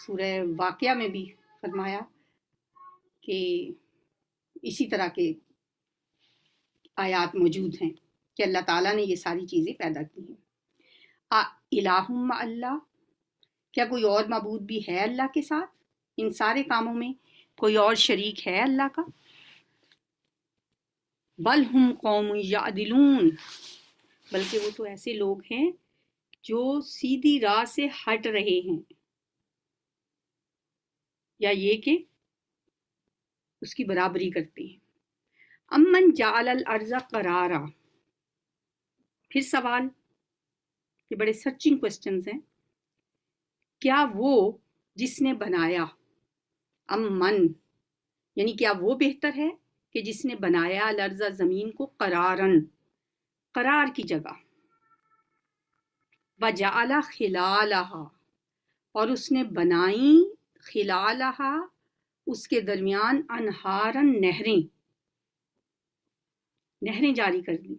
سورہ واقعہ میں بھی فرمایا کہ اسی طرح کے آیات موجود ہیں کہ اللہ تعالیٰ نے یہ ساری چیزیں پیدا کی ہیں۔ الہ مع اللہ، کیا کوئی اور معبود بھی ہے اللہ کے ساتھ؟ ان سارے کاموں میں کوئی اور شریک ہے اللہ کا؟ بل ہم قوم یعدلون، بلکہ وہ تو ایسے لوگ ہیں جو سیدھی راہ سے ہٹ رہے ہیں، یا یہ کہ اس کی برابری کرتے ہیں۔ امن جعل الارض قرارا، پھر سوال، یہ بڑے سرچنگ کوسچنز ہیں، کیا وہ جس نے بنایا، امن یعنی کیا وہ بہتر ہے کہ جس نے بنایا الارض زمین کو قرارن، قرار کی جگہ، وجعل خلالہا اور اس نے بنائی خلالہا اس کے درمیان انہارن نہریں، نہریں جاری کر دی،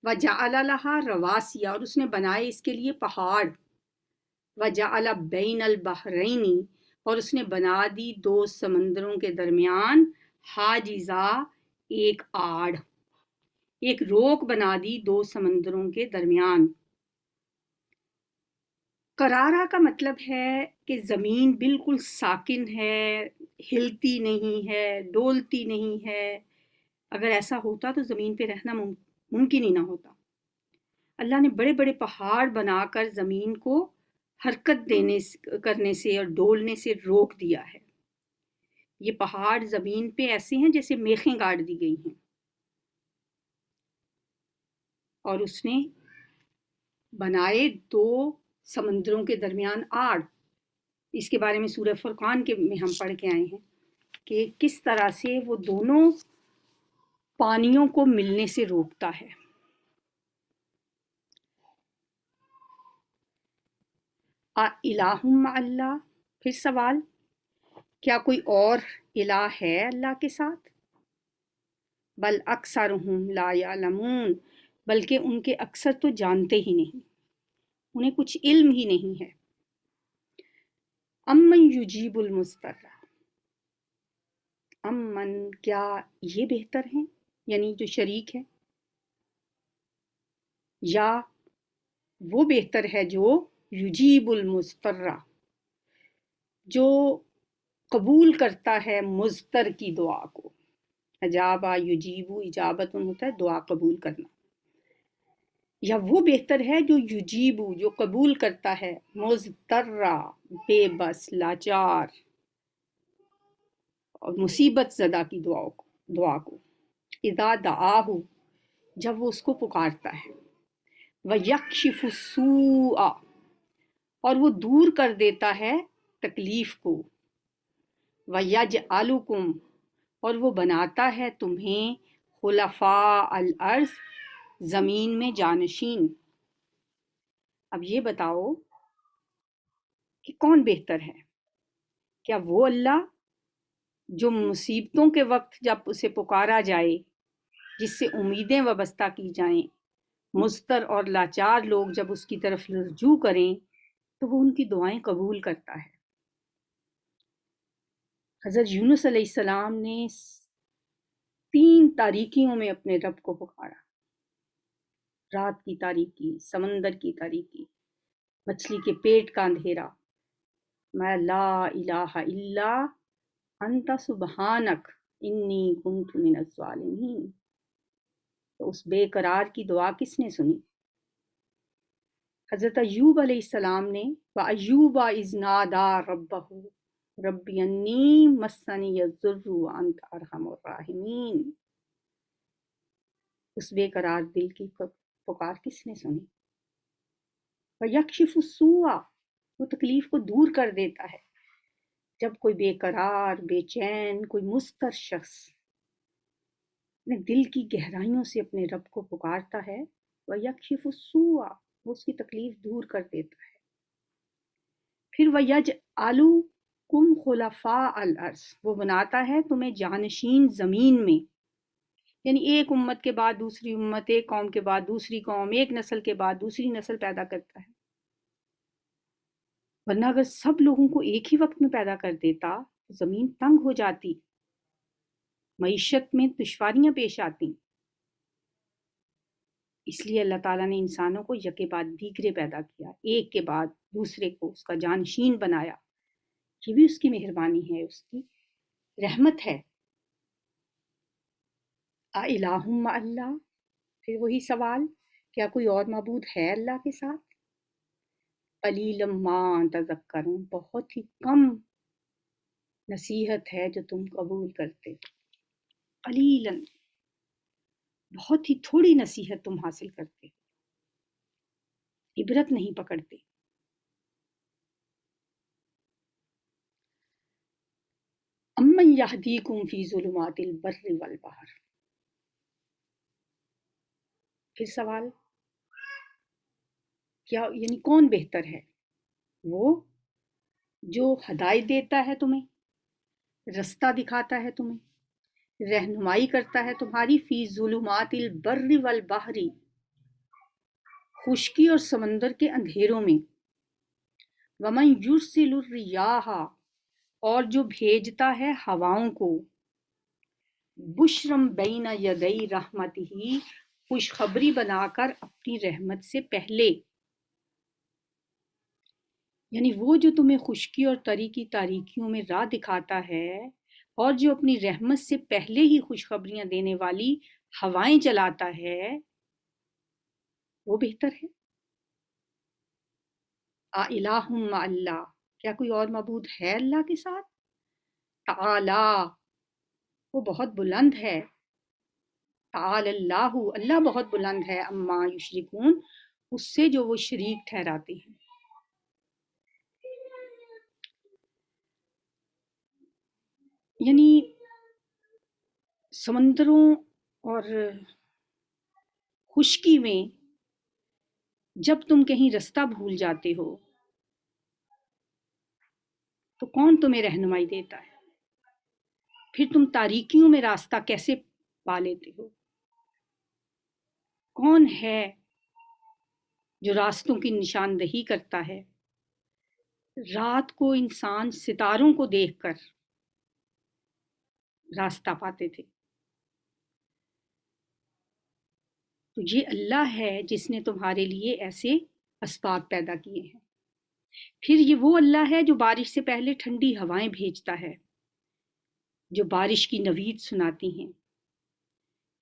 وجعل لہا رواسی اور اس نے بنائے اس کے لیے پہاڑ، وجعل بین البحرین اور اس نے بنا دی دو سمندروں کے درمیان حاجزا ایک آڑ، ایک روک بنا دی دو سمندروں کے درمیان۔ قرارہ کا مطلب ہے کہ زمین بالکل ساکن ہے، ہلتی نہیں ہے، ڈولتی نہیں ہے۔ اگر ایسا ہوتا تو زمین پہ رہنا ممکن ہی نہ ہوتا۔ اللہ نے بڑے بڑے پہاڑ بنا کر زمین کو حرکت کرنے سے اور ڈولنے سے روک دیا ہے۔ یہ پہاڑ زمین پہ ایسے ہیں جیسے میخیں گاڑ دی گئی ہیں، اور اس نے بنائے دو سمندروں کے درمیان آڑ۔ اس کے بارے میں سورہ فرقان میں ہم پڑھ کے آئے ہیں کہ کس طرح سے وہ دونوں پانیوں کو ملنے سے روکتا ہے۔ الہ مع اللہ، پھر سوال، کیا کوئی اور الہ ہے اللہ کے ساتھ؟ بل اکثرہم لا یعلمون، بلکہ ان کے اکثر تو جانتے ہی نہیں، انہیں کچھ علم ہی نہیں ہے۔ امن یجیب المضطر، امن کیا یہ بہتر ہیں، یعنی جو شریک ہے، یا وہ بہتر ہے جو یجیب المضطر، جو قبول کرتا ہے مضطر کی دعا کو۔ اجابہ یجیبو، اجابت ہوتا ہے دعا قبول کرنا، یا وہ بہتر ہے جو یجیبو، جو قبول کرتا ہے مضطر، بے بس، لاچار اور مصیبت زدہ کی دعا کو، اذا دعاہ، جب وہ اس کو پکارتا ہے، وَيَكْشِفُ السُّوءَ، اور وہ دور کر دیتا ہے تکلیف کو، وَيَجْعَلُكُمْ، اور وہ بناتا ہے تمہیں خلفاء الارض، زمین میں جانشین۔ اب یہ بتاؤ کہ کون بہتر ہے؟ کیا وہ اللہ جو مصیبتوں کے وقت جب اسے پکارا جائے، جس سے امیدیں وابستہ کی جائیں، مضطر اور لاچار لوگ جب اس کی طرف رجوع کریں تو وہ ان کی دعائیں قبول کرتا ہے؟ حضرت یونس علیہ السلام نے 3 تاریکیوں میں اپنے رب کو پکارا، رات کی تاریکی، سمندر کی تاریکی، مچھلی کے پیٹ کا اندھیرا، میں لا الہ الا انت سبحانک انی کنت من الظالمین۔ تو اس بے قرار کی دعا کس نے سنی؟ حضرت ایوب علیہ السلام نے، وَأَيُّوبَ إِذْ نَادَىٰ رَبَّهُ رَبِّ أَنِّي مَسَّنِيَ الضُّرُّ وَأَنْتَ أَرْحَمُ الراحمین، اس بے قرار دل کی پکار کس نے سنی؟ وَيَكْشِفُ السُّوءَ، وہ تکلیف کو دور کر دیتا ہے۔ جب کوئی بے قرار، بے چین، کوئی مضطر شخص اپنے دل کی گہرائیوں سے اپنے رب کو پکارتا ہے، وَيَكْشِفُ السُّوءَ، وہ اس کی تکلیف دور کر دیتا ہے۔ پھر وَيَجْعَلُكُمْ خُلَفَاءَ الْأَرْضِ، وہ بناتا ہے تمہیں جانشین زمین میں، یعنی ایک امت کے بعد دوسری امت، ایک قوم کے بعد دوسری قوم، ایک نسل کے بعد دوسری نسل پیدا کرتا ہے۔ ورنہ اگر سب لوگوں کو ایک ہی وقت میں پیدا کر دیتا تو زمین تنگ ہو جاتی، معیشت میں دشواریاں پیش آتی۔ اس لیے اللہ تعالیٰ نے انسانوں کو یکے بعد دیگرے پیدا کیا، ایک کے بعد دوسرے کو اس کا جانشین بنایا۔ یہ بھی اس کی مہربانی ہے، اس کی رحمت ہے۔ الہ مع اللہ، پھر وہی سوال، کیا کوئی اور معبود ہے اللہ کے ساتھ؟ قلیلا ما تذکرون، بہت ہی کم نصیحت ہے جو تم قبول کرتے۔ قلیلا، بہت ہی تھوڑی نصیحت تم حاصل کرتے، عبرت نہیں پکڑتے۔ امن یہدیکم فی ظلمات البر والبحر، پھر سوال، کیا یعنی کون بہتر ہے؟ وہ جو ہدایت دیتا ہے تمہیں، رستہ دکھاتا ہے تمہیں، رہنمائی کرتا ہے تمہاری، فی ظلمات البر والبحر، خشکی اور سمندر کے اندھیروں میں، ومن یرسل الریاح، اور جو بھیجتا ہے ہواؤں کو، بشرم بین یدی رحمتہ، خوشخبری بنا کر اپنی رحمت سے پہلے، یعنی وہ جو تمہیں خشکی اور تری کی تاریکیوں میں راہ دکھاتا ہے، اور جو اپنی رحمت سے پہلے ہی خوشخبریاں دینے والی ہوائیں چلاتا ہے، وہ بہتر ہے۔ الہ مع اللہ، کیا کوئی اور معبود ہے اللہ کے ساتھ؟ تعالی، وہ بہت بلند ہے۔ تعالی اللہ، اللہ بہت بلند ہے، اما یشرکون، اس سے جو وہ شریک ٹھہراتے ہیں۔ یعنی سمندروں اور خشکی میں جب تم کہیں رستہ بھول جاتے ہو تو کون تمہیں رہنمائی دیتا ہے؟ پھر تم تاریکیوں میں راستہ کیسے پا لیتے ہو؟ کون ہے جو راستوں کی نشاندہی کرتا ہے؟ رات کو انسان ستاروں کو دیکھ کر راستہ پاتے تھے، تو یہ اللہ ہے جس نے تمہارے لیے ایسے اسباب پیدا کیے ہیں۔ پھر یہ وہ اللہ ہے جو بارش سے پہلے ٹھنڈی ہوائیں بھیجتا ہے، جو بارش کی نوید سناتی ہیں،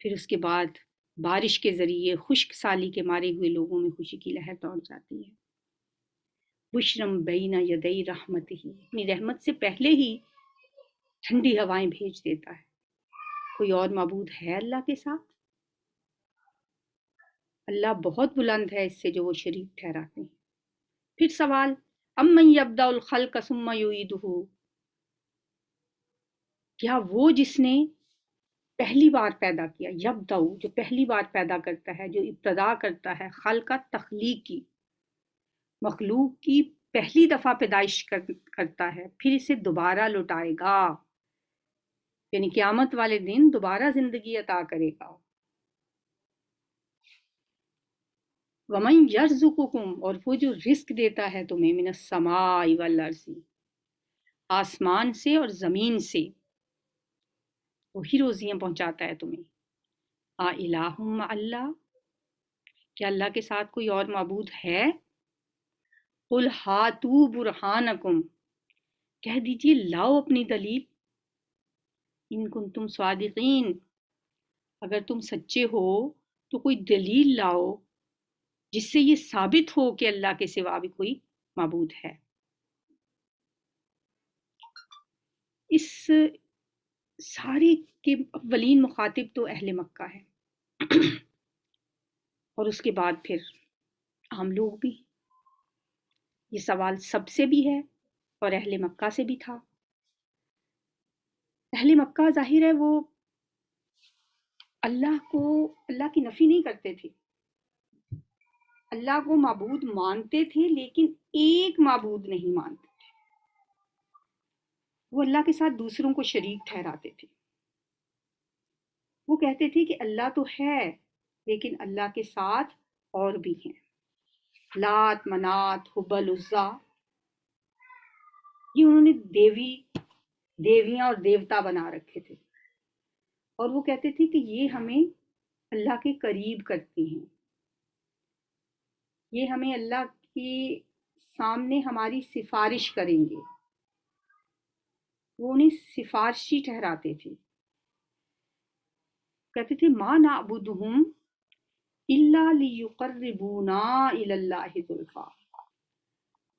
پھر اس کے بعد بارش کے ذریعے خشک سالی کے مارے ہوئے لوگوں میں خوشی کی لہر دوڑ جاتی ہے۔ بشرم بین یدی رحمتہ، اپنی رحمت سے پہلے ہی ٹھنڈی ہوائیں بھیج دیتا ہے۔ کوئی اور معبود ہے اللہ کے ساتھ؟ اللہ بہت بلند ہے اس سے جو وہ شریک ٹھہراتے ہیں۔ پھر سوال، امن یبدأ الخلق ثم یعیدہ، کیا وہ جس نے پہلی بار پیدا کیا، یبدأ جو پہلی بار پیدا کرتا ہے، جو ابتدا کرتا ہے، خلق تخلیق کی، مخلوق کی پہلی دفعہ پیدائش کرتا ہے، پھر اسے دوبارہ لوٹائے گا، یعنی قیامت والے دن دوبارہ زندگی عطا کرے گا۔ وَمَن يَرْزُقُكُمْ، اور وہ جو رزق دیتا ہے تمہیں، مِنَ السَّمَاءِ وَالْأَرْضِ، آسمان سے اور زمین سے، وہی روزیاں پہنچاتا ہے تمہیں۔ الہ مع اللہ، کیا اللہ کے ساتھ کوئی اور معبود ہے؟ قُلْ ہاتوا برہانکم، کہہ دیجئے لاؤ اپنی دلیل، ان کنتم صادقین، اگر تم سچے ہو تو کوئی دلیل لاؤ جس سے یہ ثابت ہو کہ اللہ کے سوا بھی کوئی معبود ہے۔ اس سارے کے اولین مخاطب تو اہل مکہ ہے، اور اس کے بعد پھر عام لوگ بھی۔ یہ سوال سب سے بھی ہے اور اہل مکہ سے بھی تھا۔ اہل مکہ ظاہر ہے وہ اللہ کی نفی نہیں کرتے تھے، اللہ کو معبود مانتے تھے، لیکن ایک معبود نہیں مانتے تھے، وہ اللہ کے ساتھ دوسروں کو شریک ٹھہراتے تھے۔ وہ کہتے تھے کہ اللہ تو ہے لیکن اللہ کے ساتھ اور بھی ہیں، لات، منات، حبل، عزا، یہ انہوں نے دیویاں اور دیوتا بنا رکھے تھے، اور وہ کہتے تھے کہ یہ ہمیں اللہ کے قریب کرتے ہیں، یہ ہمیں اللہ کے سامنے ہماری سفارش کریں گے، وہ انہیں سفارشی ٹھہراتے تھے، کہتے تھے ما نعبدہم الا لیقربونا الی اللہ زلفی،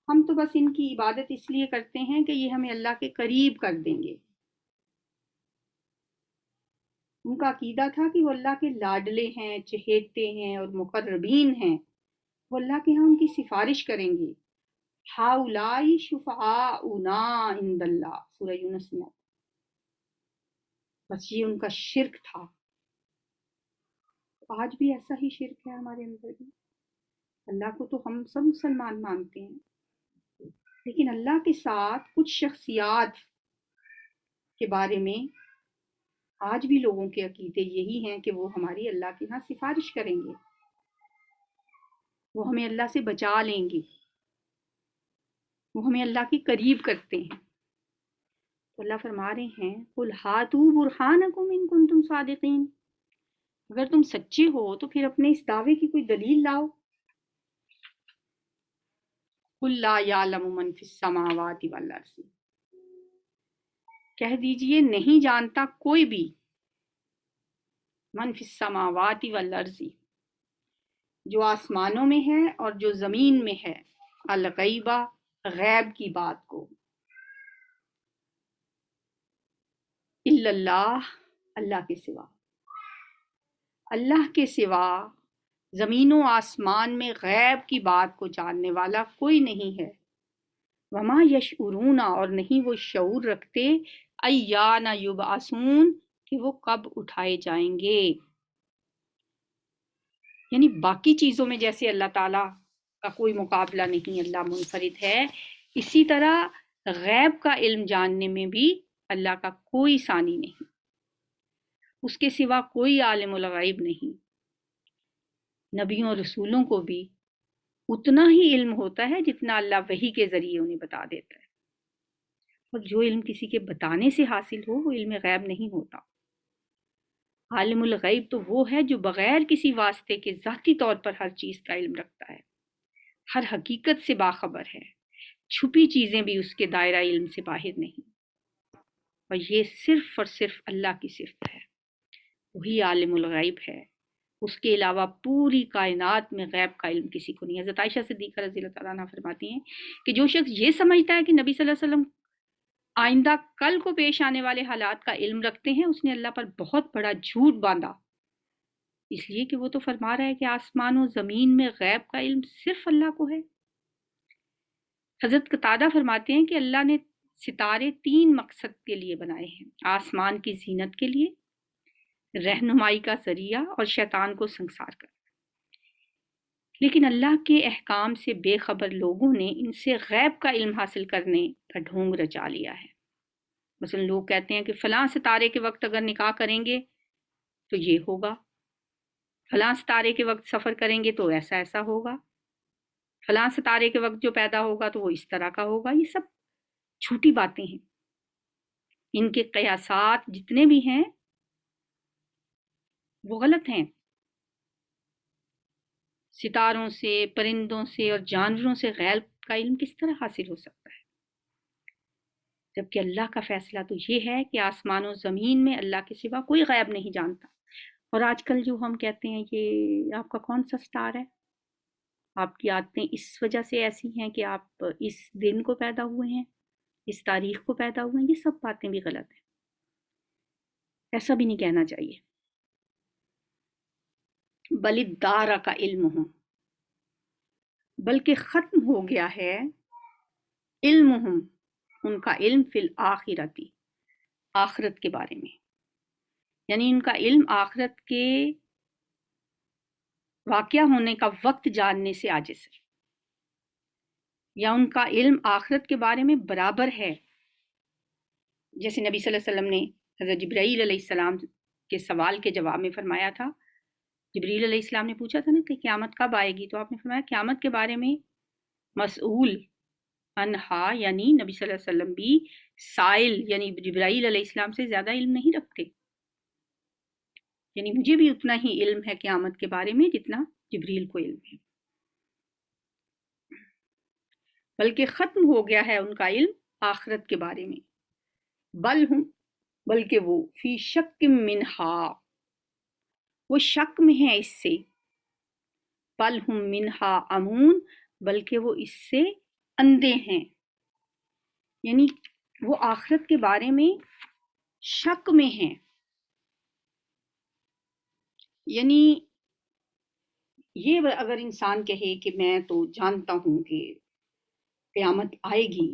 ہم تو بس ان کی عبادت اس لیے کرتے ہیں کہ یہ ہمیں اللہ کے قریب کر دیں گے۔ ان کا عقیدہ تھا کہ وہ اللہ کے لاڈلے ہیں، چہیتے ہیں اور مقربین ہیں، وہ اللہ کے ہاں ان کی سفارش کریں گے۔ ہاؤلائی شفعاؤنا عند اللہ، سورہ یونس میں، بس یہ ان کا شرک تھا۔ آج بھی ایسا ہی شرک ہے ہمارے اندر بھی، اللہ کو تو ہم سب مسلمان مانتے ہیں، لیکن اللہ کے ساتھ کچھ شخصیات کے بارے میں آج بھی لوگوں کے عقیدے یہی ہیں کہ وہ ہماری اللہ کے ہاں سفارش کریں گے، وہ ہمیں اللہ سے بچا لیں گے، وہ ہمیں اللہ کے قریب کرتے ہیں۔ تو اللہ فرما رہے ہیں قُلْ هَاتُوا بُرْهَانَكُمْ إِن كُنتُمْ صَادِقِينَ، اگر تم سچے ہو تو پھر اپنے اس دعوے کی کوئی دلیل لاؤ۔ قُلْ لَا يَعْلَمُ مَنْ فِي السَّمَاوَاتِ وَالْأَرْضِ، کہہ دیجئے نہیں جانتا کوئی بھی، من فی السماوات والارض، جو آسمانوں میں ہے اور جو زمین میں ہے، الغیبہ، غیب کی بات کو، الا اللہ، اللہ کے سوا، اللہ کے سوا زمین و آسمان میں غیب کی بات کو جاننے والا کوئی نہیں ہے۔ وما یشعرون، اور نہیں وہ شعور رکھتے، ایان یبعثون، کہ وہ کب اٹھائے جائیں گے۔ یعنی باقی چیزوں میں جیسے اللہ تعالیٰ کا کوئی مقابلہ نہیں، اللہ منفرد ہے، اسی طرح غیب کا علم جاننے میں بھی اللہ کا کوئی ثانی نہیں، اس کے سوا کوئی عالم الغیب نہیں۔ نبیوں اور رسولوں کو بھی اتنا ہی علم ہوتا ہے جتنا اللہ وحی کے ذریعے انہیں بتا دیتا ہے، اور جو علم کسی کے بتانے سے حاصل ہو وہ علم غیب نہیں ہوتا۔ عالم الغیب تو وہ ہے جو بغیر کسی واسطے کے ذاتی طور پر ہر چیز کا علم رکھتا ہے، ہر حقیقت سے باخبر ہے، چھپی چیزیں بھی اس کے دائرہ علم سے باہر نہیں، اور یہ صرف اور صرف اللہ کی صفت ہے، وہی عالم الغیب ہے، اس کے علاوہ پوری کائنات میں غیب کا علم کسی کو نہیں۔ حضرت عائشہ صدیقہ رضی اللہ تعالیٰ عنہ فرماتی ہیں کہ جو شخص یہ سمجھتا ہے کہ نبی صلی اللہ علیہ وسلم آئندہ کل کو پیش آنے والے حالات کا علم رکھتے ہیں، اس نے اللہ پر بہت بڑا جھوٹ باندھا، اس لیے کہ وہ تو فرما رہا ہے کہ آسمان و زمین میں غیب کا علم صرف اللہ کو ہے۔ حضرت قتادہ فرماتے ہیں کہ اللہ نے ستارے 3 مقصد کے لیے بنائے ہیں، آسمان کی زینت کے لیے، رہنمائی کا ذریعہ، اور شیطان کو سنگسار کرنا۔ لیکن اللہ کے احکام سے بے خبر لوگوں نے ان سے غیب کا علم حاصل کرنے کا ڈھونگ رچا لیا ہے۔ مثلا لوگ کہتے ہیں کہ فلاں ستارے کے وقت اگر نکاح کریں گے تو یہ ہوگا، فلاں ستارے کے وقت سفر کریں گے تو ایسا ایسا ہوگا، فلاں ستارے کے وقت جو پیدا ہوگا تو وہ اس طرح کا ہوگا۔ یہ سب جھوٹی باتیں ہیں، ان کے قیاسات جتنے بھی ہیں وہ غلط ہیں۔ ستاروں سے، پرندوں سے اور جانوروں سے غیب کا علم کس طرح حاصل ہو سکتا ہے؟ جبکہ اللہ کا فیصلہ تو یہ ہے کہ آسمان و زمین میں اللہ کے سوا کوئی غیب نہیں جانتا۔ اور آج کل جو ہم کہتے ہیں کہ آپ کا کون سا سٹار ہے، آپ کی عادتیں اس وجہ سے ایسی ہیں کہ آپ اس دن کو پیدا ہوئے ہیں، اس تاریخ کو پیدا ہوئے ہیں، یہ سب باتیں بھی غلط ہیں، ایسا بھی نہیں کہنا چاہیے۔ بل ادارا کا علم ہوں، بلکہ ختم ہو گیا ہے علم ہوں، ان کا علم فی الآخرتی، آخرت کے بارے میں، یعنی ان کا علم آخرت کے واقعہ ہونے کا وقت جاننے سے عاجز ہے، یا ان کا علم آخرت کے بارے میں برابر ہے۔ جیسے نبی صلی اللہ علیہ وسلم نے حضرت جبرائیل علیہ السلام کے سوال کے جواب میں فرمایا تھا، جبریل علیہ السلام نے پوچھا تھا نا کہ قیامت کب آئے گی، تو آپ نے فرمایا قیامت کے بارے میں مسئول انہا یعنی نبی صلی اللہ علیہ وسلم بھی سائل یعنی جبرائیل علیہ السلام سے زیادہ علم نہیں رکھتے، یعنی مجھے بھی اتنا ہی علم ہے قیامت کے بارے میں جتنا جبریل کو علم ہے، بلکہ ختم ہو گیا ہے ان کا علم آخرت کے بارے میں، بلکہ وہ فی شک منہا، وہ شک میں ہیں اس سے، بل ہم منہا امون، بلکہ وہ اس سے اندھے ہیں، یعنی وہ آخرت کے بارے میں شک میں ہیں، یعنی یہ اگر انسان کہے کہ میں تو جانتا ہوں کہ قیامت آئے گی،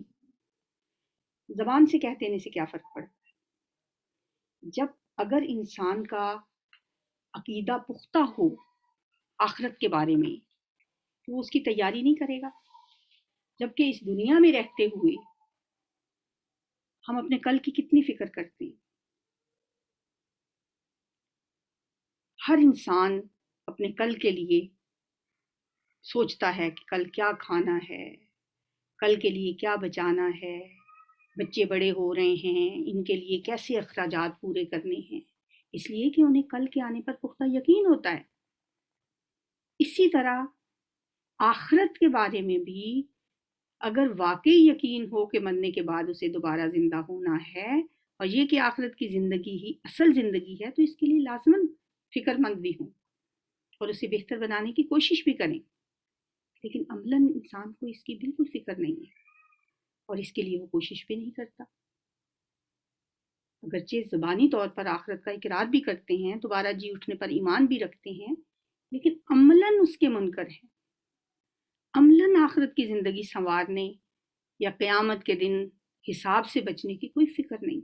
زبان سے کہہ دینے سے کیا فرق پڑتا ہے؟ جب اگر انسان کا عقیدہ پختہ ہو آخرت کے بارے میں تو وہ اس کی تیاری نہیں کرے گا، جبکہ اس دنیا میں رہتے ہوئے ہم اپنے کل کی کتنی فکر کرتے ہیں، ہر انسان اپنے کل کے لیے سوچتا ہے کہ کل کیا کھانا ہے، کل کے لیے کیا بچانا ہے، بچے بڑے ہو رہے ہیں، ان کے لیے کیسے اخراجات پورے کرنے ہیں، اس لیے کہ انہیں کل کے آنے پر پختہ یقین ہوتا ہے۔ اسی طرح آخرت کے بارے میں بھی اگر واقعی یقین ہو کہ مرنے کے بعد اسے دوبارہ زندہ ہونا ہے اور یہ کہ آخرت کی زندگی ہی اصل زندگی ہے، تو اس کے لیے لازماً فکر مند بھی ہوں اور اسے بہتر بنانے کی کوشش بھی کریں، لیکن عملاً انسان کو اس کی بالکل فکر نہیں ہے اور اس کے لیے وہ کوشش بھی نہیں کرتا، اگرچہ زبانی طور پر آخرت کا اقرار بھی کرتے ہیں، دوبارہ جی اٹھنے پر ایمان بھی رکھتے ہیں، لیکن عملاً اس کے منکر ہیں، عملاً آخرت کی زندگی سنوارنے یا قیامت کے دن حساب سے بچنے کی کوئی فکر نہیں۔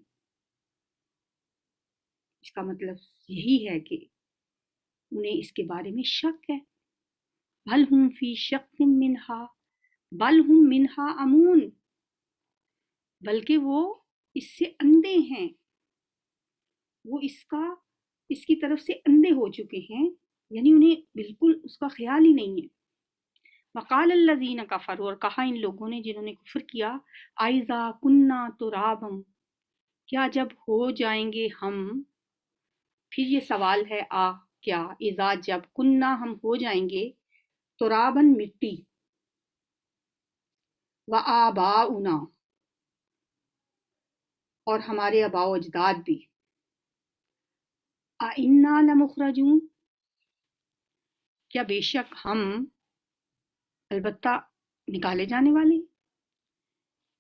اس کا مطلب یہی ہے کہ انہیں اس کے بارے میں شک ہے، بل ہم فی شک منہا، بل ہم منہا امون، بلکہ وہ اس سے اندھے ہیں، وہ اس کی طرف سے اندھے ہو چکے ہیں، یعنی انہیں بالکل اس کا خیال ہی نہیں ہے۔ وقال الذین کفروا، اور کہا ان لوگوں نے جنہوں نے کفر کیا، اذا کنا ترابا، کیا جب ہو جائیں گے ہم، پھر یہ سوال ہے کیا اذا جب کنا ہم ہو جائیں گے، ترابا مٹی، وآباؤنا اور ہمارے آباء و اجداد بھی، انا لمخرجون، کیا بے شک ہم البتہ نکالے جانے والے،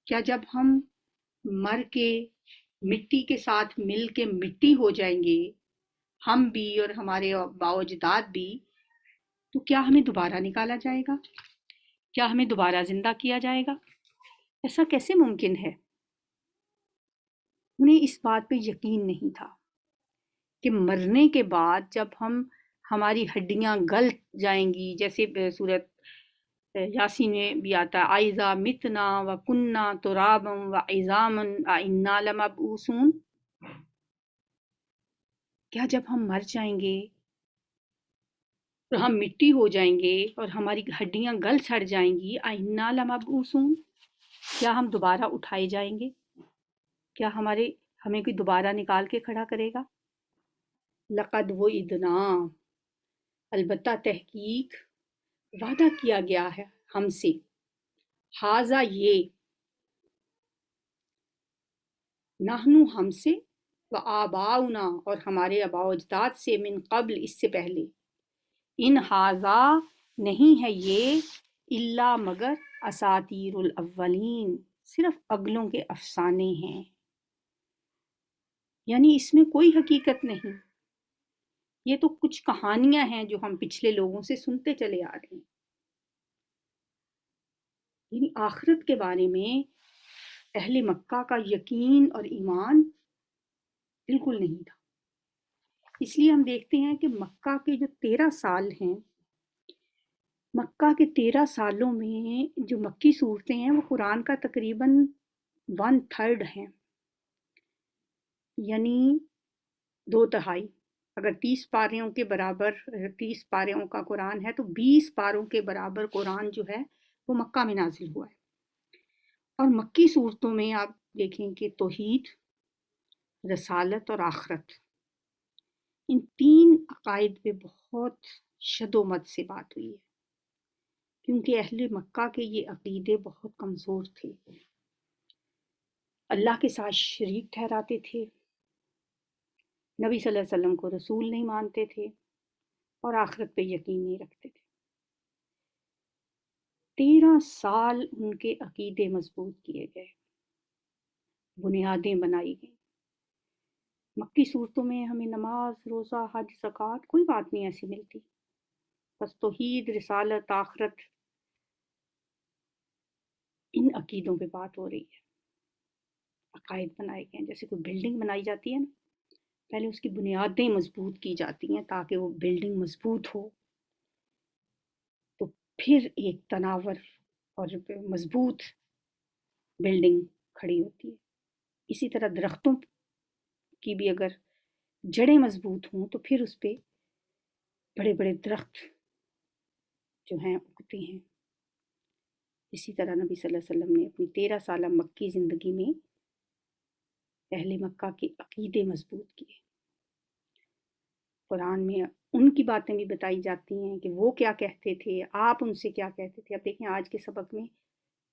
کیا جب ہم مر کے مٹی کے ساتھ مل کے مٹی ہو جائیں گے ہم بھی اور ہمارے آباء و اجداد بھی، تو کیا ہمیں دوبارہ نکالا جائے گا، کیا ہمیں دوبارہ زندہ کیا جائے گا؟ ایسا کیسے ممکن ہے؟ انہیں اس بات پہ یقین نہیں تھا کہ مرنے کے بعد جب ہماری ہڈیاں گل جائیں گی، جیسے سورت یاسین میں بھی آتا ہے اَإِذَا مِتْنَا وَكُنَّا تُرَابًا وَعِظَامًا أَإِنَّا لَمَبْعُوثُونَ، کیا جب ہم مر جائیں گے اور ہم مٹی ہو جائیں گے اور ہماری ہڈیاں گل سڑ جائیں گی، أَإِنَّا لَمَبْعُوثُونَ، کیا ہم دوبارہ اٹھائے جائیں گے، کیا ہمیں کوئی دوبارہ نکال کے کھڑا کرے گا؟ لقد وعدنا، البتہ تحقیق وعدہ کیا گیا ہے ہم سے، حاذا یہ، نحنو ہم سے، وآباؤنا اور ہمارے آباء و اجداد سے، من قبل اس سے پہلے، ان حاذا نہیں ہے یہ، الا مگر اساطیر الاولین، صرف اگلوں کے افسانے ہیں، یعنی اس میں کوئی حقیقت نہیں، یہ تو کچھ کہانیاں ہیں جو ہم پچھلے لوگوں سے سنتے چلے آ رہے ہیں۔ یعنی آخرت کے بارے میں اہل مکہ کا یقین اور ایمان بالکل نہیں تھا، اس لیے ہم دیکھتے ہیں کہ مکہ کے جو 13 سال ہیں، مکہ کے 13 سالوں میں جو مکی صورتیں ہیں وہ قرآن کا تقریباً 1/3 ہیں، یعنی 2/3، اگر 30 پاروں کے برابر 30 پاروں کا قرآن ہے تو 20 پاروں کے برابر قرآن جو ہے وہ مکہ میں نازل ہوا ہے۔ اور مکی صورتوں میں آپ دیکھیں کہ توحید، رسالت اور آخرت، ان تین عقائد پہ بہت شد و مد سے بات ہوئی ہے، کیونکہ اہل مکہ کے یہ عقیدے بہت کمزور تھے، اللہ کے ساتھ شریک ٹھہراتے تھے، نبی صلی اللہ علیہ وسلم کو رسول نہیں مانتے تھے اور آخرت پہ یقین نہیں رکھتے تھے۔ 13 سال ان کے عقیدے مضبوط کیے گئے، بنیادیں بنائی گئیں۔ مکی صورتوں میں ہمیں نماز، روزہ، حج، زکوٰۃ کوئی بات نہیں ایسی ملتی، بس توحید، رسالت، آخرت، ان عقیدوں پہ بات ہو رہی ہے، عقائد بنائے گئے ہیں۔ جیسے کوئی بلڈنگ بنائی جاتی ہے نا، پہلے اس کی بنیادیں مضبوط کی جاتی ہیں تاکہ وہ بلڈنگ مضبوط ہو، تو پھر ایک تناور اور مضبوط بلڈنگ کھڑی ہوتی ہے۔ اسی طرح درختوں کی بھی اگر جڑیں مضبوط ہوں تو پھر اس پہ بڑے بڑے درخت جو ہیں اگتے ہیں۔ اسی طرح نبی صلی اللہ علیہ وسلم نے اپنی 13 سالہ مکی زندگی میں اہل مکہ کے عقیدے مضبوط کیے۔ قرآن میں ان کی باتیں بھی بتائی جاتی ہیں کہ وہ کیا کہتے تھے، آپ ان سے کیا کہتے تھے۔ اب دیکھیں آج کے سبق میں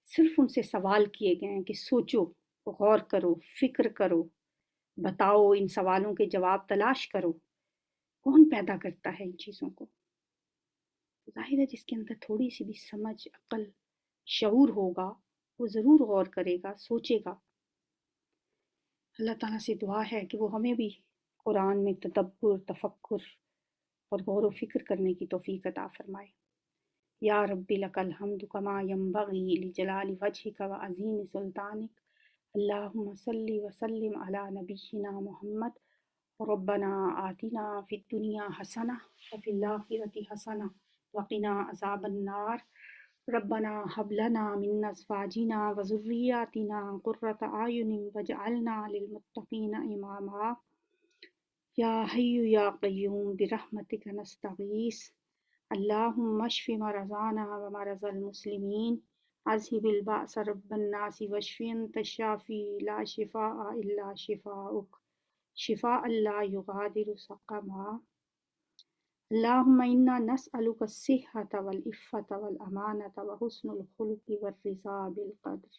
صرف ان سے سوال کیے گئے ہیں کہ سوچو، غور کرو، فکر کرو، بتاؤ، ان سوالوں کے جواب تلاش کرو، کون پیدا کرتا ہے ان چیزوں کو؟ ظاہر ہے جس کے اندر تھوڑی سی بھی سمجھ، عقل، شعور ہوگا وہ ضرور غور کرے گا، سوچے گا۔ اللہ تعالیٰ سے دعا ہے کہ وہ ہمیں بھی قرآن میں تدبر، تفکر اور غور و فکر کرنے کی توفیق عطا فرمائے۔ یا رب لک الحمد کما ینبغی لجلال وجہک وعظیم سلطانک، اللہم صلی وسلم علی نبینا محمد، ربنا آتنا فی الدنیا حسنہ وفی الآخرۃ حسنہ وقنا عذاب النار، ربنا هب لنا من ازواجنا وذریاتنا قرۃ اعین واجعلنا للمتقین اماما، یا حی یا قیوم برحمتک نستغیث، اللہم اشف مرضانا ومرضى المسلمین، اذهب البأس رب الناس واشف انت الشافی لا شفاء الا شفاؤک شفاء لا یغادر سقما، اللہم انا نسألک الصحۃ والعفۃ والامانۃ وحسن الخلق والرضا بالقدر،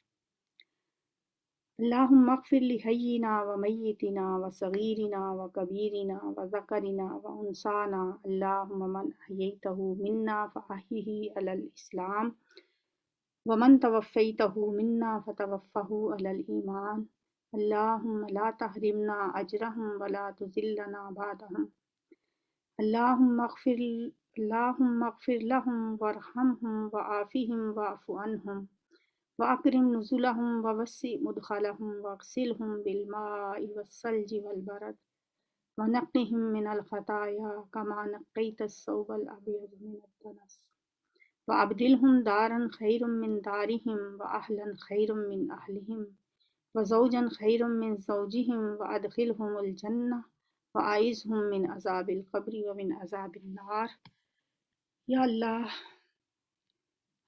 اللہم اغفر لحینا ومیتنا وصغیرنا وکبیرنا وذکرنا وانثانا، اللہم من احییتہ منا فاحیہ علی الاسلام ومن توفیتہ منا فتوفہ علی الایمان، اللہم لا تحرمنا اجرہم ولا تذلنا بعدہم، اللہم اغفر لہم وارحمہم وعافہم واعف عنہم وأکرم نزلهم ووسع مدخلهم واغسلهم بالماء والثلج والبرد ونقهم من الخطايا كما نقيت الثوب الأبيض من الدنس وأبدلهم دارا خيرا من دارهم وأهلا خيرا من أهلهم وزوجا خيرا من زوجهم وأدخلهم الجنة وأعذهم من عذاب القبر ومن عذاب النار۔ یا اللہ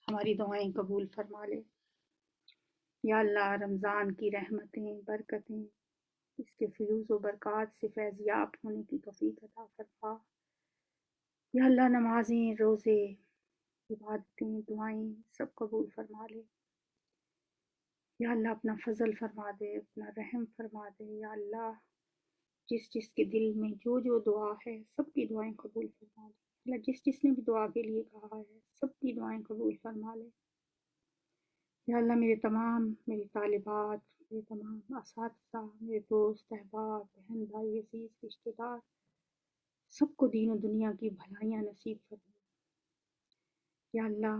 ہماری دعائیں قبول فرما لے۔ یا اللہ رمضان کی رحمتیں، برکتیں، اس کے فیوز و برکات سے فیضیاب ہونے کی توفیق عطا فرما۔ یا اللہ نمازیں، روزے، عبادتیں، دعائیں سب قبول فرما لے۔ یا اللہ اپنا فضل فرما دے، اپنا رحم فرما دے۔ یا اللہ جس جس کے دل میں جو جو دعا ہے سب کی دعائیں قبول فرما دے۔ اللہ جس جس نے بھی دعا کے لیے کہا ہے سب کی دعائیں قبول فرما لے۔ یا اللہ میری طالبات، میرے تمام اساتذہ، میرے دوست، احباب، بہن بھائی، عزیز رشتہ دار، سب کو دین و دنیا کی بھلائیاں نصیب فرما۔ یا اللہ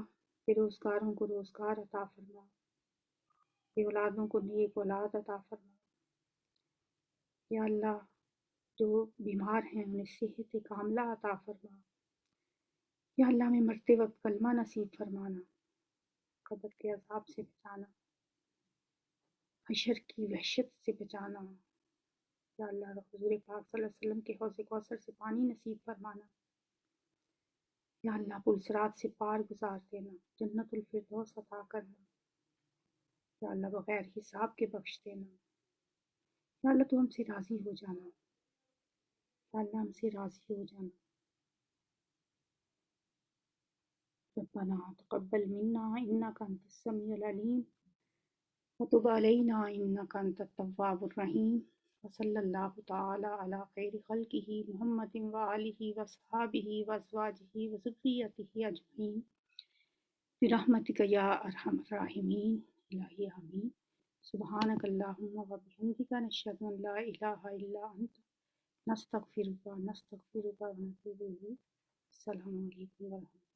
بے روزگاروں کو روزگار عطا فرما، بے اولادوں کو نیک اولاد عطا فرما۔ یا اللہ جو بیمار ہیں انہیں صحت کاملہ عطا فرما۔ یا اللہ ہمیں مرتے وقت کلمہ نصیب فرمانا، قبر کے عذاب سے بچانا، حشر کی وحشت سے بچانا۔ یا اللہ حضور پاک صلی اللہ علیہ وسلم کے حوض کوثر سے پانی نصیب فرمانا۔ یا اللہ پل صراط سے پار گزار دینا، جنت الفردوس عطا کرنا۔ یا اللہ بغیر حساب کے بخش دینا، یا اللہ تو ہم سے راضی ہو جانا، یا اللہ ہم سے راضی ہو جانا۔ ربنا تقبل منا انك انت السميع العليم وتب علينا انك انت التواب الرحيم وصلى الله تعالى على خير خلقه محمد وآله وصحابه وازواجه وذريته اجمعين برحمتك يا ارحم الراحمين الہی آمین۔ سبحانك اللهم وبحمدك نشهد ان لا اله الا انت نستغفرك ونتوب الیک۔ السلام علیکم ورحمۃ اللہ۔